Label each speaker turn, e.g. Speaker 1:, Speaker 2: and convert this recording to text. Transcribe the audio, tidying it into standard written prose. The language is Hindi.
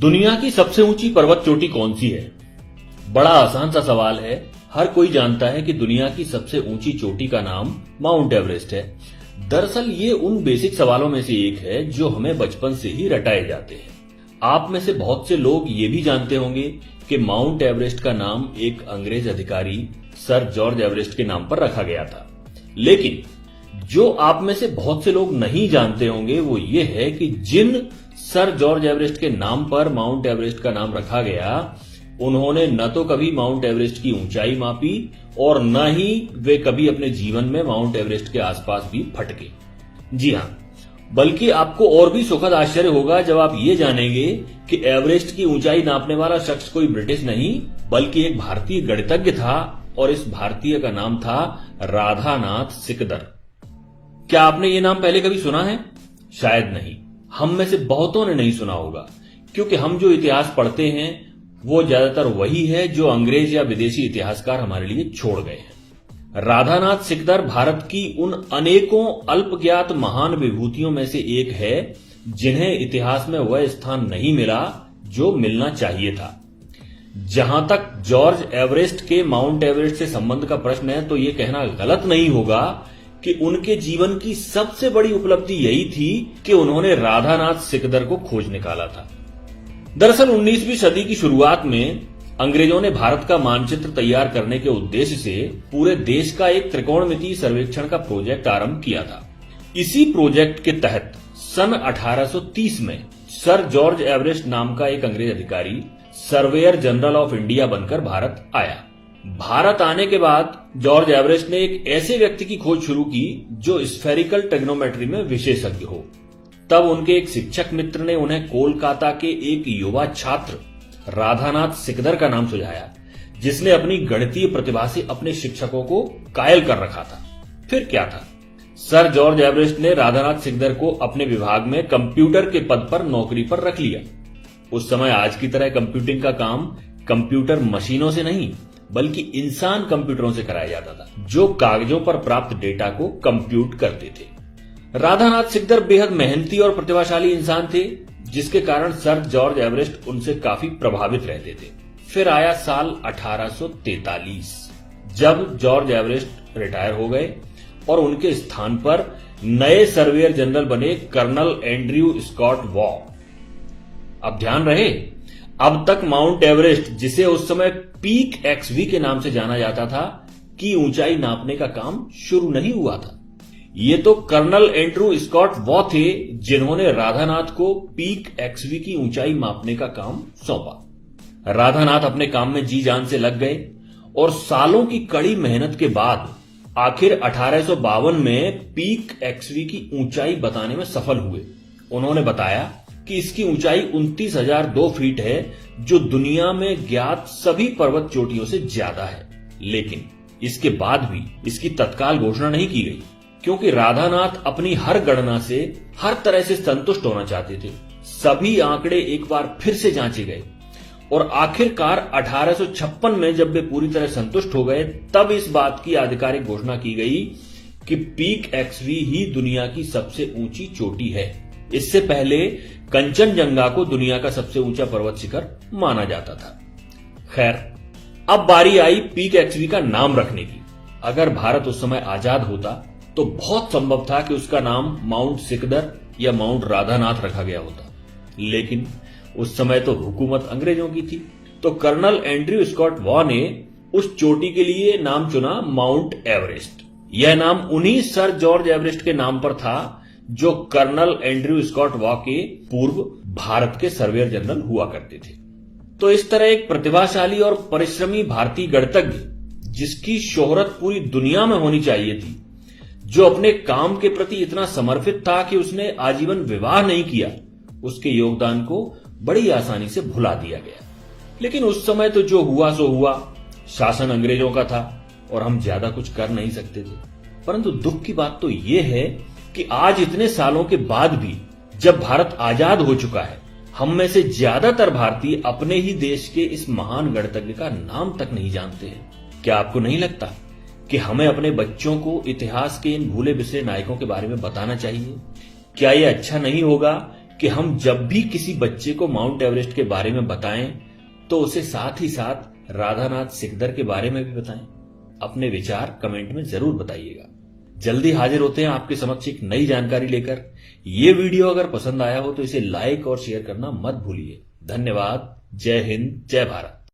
Speaker 1: दुनिया की सबसे ऊंची पर्वत चोटी कौन सी है? बड़ा आसान सा सवाल है। हर कोई जानता है कि दुनिया की सबसे ऊंची चोटी का नाम माउंट एवरेस्ट है। दरअसल ये उन बेसिक सवालों में से एक है जो हमें बचपन से ही रटाए जाते हैं। आप में से बहुत से लोग ये भी जानते होंगे कि माउंट एवरेस्ट का नाम एक अंग्रेज अधिकारी सर जॉर्ज एवरेस्ट के नाम पर रखा गया था। लेकिन जो आप में से बहुत से लोग नहीं जानते होंगे वो ये है कि जिन सर जॉर्ज एवरेस्ट के नाम पर माउंट एवरेस्ट का नाम रखा गया, उन्होंने न तो कभी माउंट एवरेस्ट की ऊंचाई मापी और न ही वे कभी अपने जीवन में माउंट एवरेस्ट के आसपास भी फटके। जी हां, बल्कि आपको और भी सुखद आश्चर्य होगा जब आप ये जानेंगे कि एवरेस्ट की ऊंचाई नापने वाला शख्स कोई ब्रिटिश नहीं बल्कि एक भारतीय गणितज्ञ था और इस भारतीय का नाम था राधानाथ सिकदर। क्या आपने ये नाम पहले कभी सुना है? शायद नहीं। हम में से बहुतों ने नहीं सुना होगा क्योंकि हम जो इतिहास पढ़ते हैं वो ज्यादातर वही है जो अंग्रेज या विदेशी इतिहासकार हमारे लिए छोड़ गए हैं। राधानाथ सिकदर भारत की उन अनेकों अल्पज्ञात महान विभूतियों में से एक है जिन्हें इतिहास में वह स्थान नहीं मिला जो मिलना चाहिए था। जहां तक जॉर्ज एवरेस्ट के माउंट एवरेस्ट से संबंध का प्रश्न है तो यह कहना गलत नहीं होगा कि उनके जीवन की सबसे बड़ी उपलब्धि यही थी कि उन्होंने राधानाथ सिकदर को खोज निकाला था। दरअसल 19वीं सदी की शुरुआत में अंग्रेजों ने भारत का मानचित्र तैयार करने के उद्देश्य से पूरे देश का एक त्रिकोणमितीय सर्वेक्षण का प्रोजेक्ट आरंभ किया था। इसी प्रोजेक्ट के तहत सन 1830 में सर जॉर्ज एवरेस्ट नाम का एक अंग्रेज अधिकारी सर्वेयर जनरल ऑफ इंडिया बनकर भारत आया। भारत आने के बाद जॉर्ज एवरेस्ट ने एक ऐसे व्यक्ति की खोज शुरू की जो स्फेरिकल ट्रिग्नोमेट्री में विशेषज्ञ हो। तब उनके एक शिक्षक मित्र ने उन्हें कोलकाता के एक युवा छात्र राधानाथ सिकदर का नाम सुझाया, जिसने अपनी गणितीय प्रतिभा से अपने शिक्षकों को कायल कर रखा था। फिर क्या था, सर जॉर्ज एवरेस्ट ने राधानाथ सिकदर को अपने विभाग में कंप्यूटर के पद पर नौकरी पर रख लिया। उस समय आज की तरह कंप्यूटिंग का काम कंप्यूटर मशीनों से नहीं बल्कि इंसान कंप्यूटरों से कराया जाता था जो कागजों पर प्राप्त डेटा को कंप्यूट करते थे। राधानाथ सिकदर बेहद मेहनती और प्रतिभाशाली इंसान थे जिसके कारण सर जॉर्ज एवरेस्ट उनसे काफी प्रभावित रहते थे। फिर आया साल 1843 जब जॉर्ज एवरेस्ट रिटायर हो गए और उनके स्थान पर नए सर्वेयर जनरल बने कर्नल एंड्रयू स्कॉट वॉ। अब ध्यान रहे, अब तक माउंट एवरेस्ट, जिसे उस समय पीक एक्सवी के नाम से जाना जाता था, की ऊंचाई नापने का काम शुरू नहीं हुआ था। ये तो कर्नल एंड्रू स्कॉट वॉ थे जिन्होंने राधानाथ को पीक एक्सवी की ऊंचाई मापने का काम सौंपा। राधानाथ अपने काम में जी जान से लग गए और सालों की कड़ी मेहनत के बाद आखिर 1852 में पीक एक्सवी की ऊंचाई बताने में सफल हुए। उन्होंने बताया कि इसकी ऊंचाई 29,002 फीट है जो दुनिया में ज्ञात सभी पर्वत चोटियों से ज्यादा है। लेकिन इसके बाद भी इसकी तत्काल घोषणा नहीं की गई क्योंकि राधानाथ अपनी हर गणना से हर तरह से संतुष्ट होना चाहते थे। सभी आंकड़े एक बार फिर से जांचे गए और आखिरकार 1856 में जब वे पूरी तरह संतुष्ट हो गए तब इस बात की आधिकारिक घोषणा की गई कि पीक एक्सवी ही दुनिया की सबसे ऊंची चोटी है। इससे पहले कंचनजंगा को दुनिया का सबसे ऊंचा पर्वत शिखर माना जाता था। खैर, अब बारी आई पीक एक्सवी का नाम रखने की। अगर भारत उस समय आजाद होता तो बहुत संभव था कि उसका नाम माउंट सिकदर या माउंट राधानाथ रखा गया होता। लेकिन उस समय तो हुकूमत अंग्रेजों की थी, तो कर्नल एंड्रयू स्कॉट वॉ ने उस चोटी के लिए नाम चुना माउंट एवरेस्ट। यह नाम उन्हीं सर जॉर्ज एवरेस्ट के नाम पर था जो कर्नल एंड्रयू स्कॉट वॉ के पूर्व भारत के सर्वेयर जनरल हुआ करते थे। तो इस तरह एक प्रतिभाशाली और परिश्रमी भारतीय गणितज्ञ, जिसकी शोहरत पूरी दुनिया में होनी चाहिए थी, जो अपने काम के प्रति इतना समर्पित था कि उसने आजीवन विवाह नहीं किया, उसके योगदान को बड़ी आसानी से भुला दिया गया। लेकिन उस समय तो जो हुआ सो हुआ, शासन अंग्रेजों का था और हम ज्यादा कुछ कर नहीं सकते थे। परंतु दुख की बात तो यह है कि आज इतने सालों के बाद भी जब भारत आजाद हो चुका है, हम में से ज्यादातर भारतीय अपने ही देश के इस महान गणितज्ञ का नाम तक नहीं जानते हैं। क्या आपको नहीं लगता कि हमें अपने बच्चों को इतिहास के इन भूले बिसरे नायकों के बारे में बताना चाहिए? क्या यह अच्छा नहीं होगा कि हम जब भी किसी बच्चे को माउंट एवरेस्ट के बारे में बताएं तो उसे साथ ही साथ राधानाथ सिकदर के बारे में भी बताएं। अपने विचार कमेंट में जरूर बताइएगा। जल्दी हाजिर होते हैं आपके समक्ष एक नई जानकारी लेकर। ये वीडियो अगर पसंद आया हो तो इसे लाइक और शेयर करना मत भूलिए। धन्यवाद। जय हिंद, जय भारत।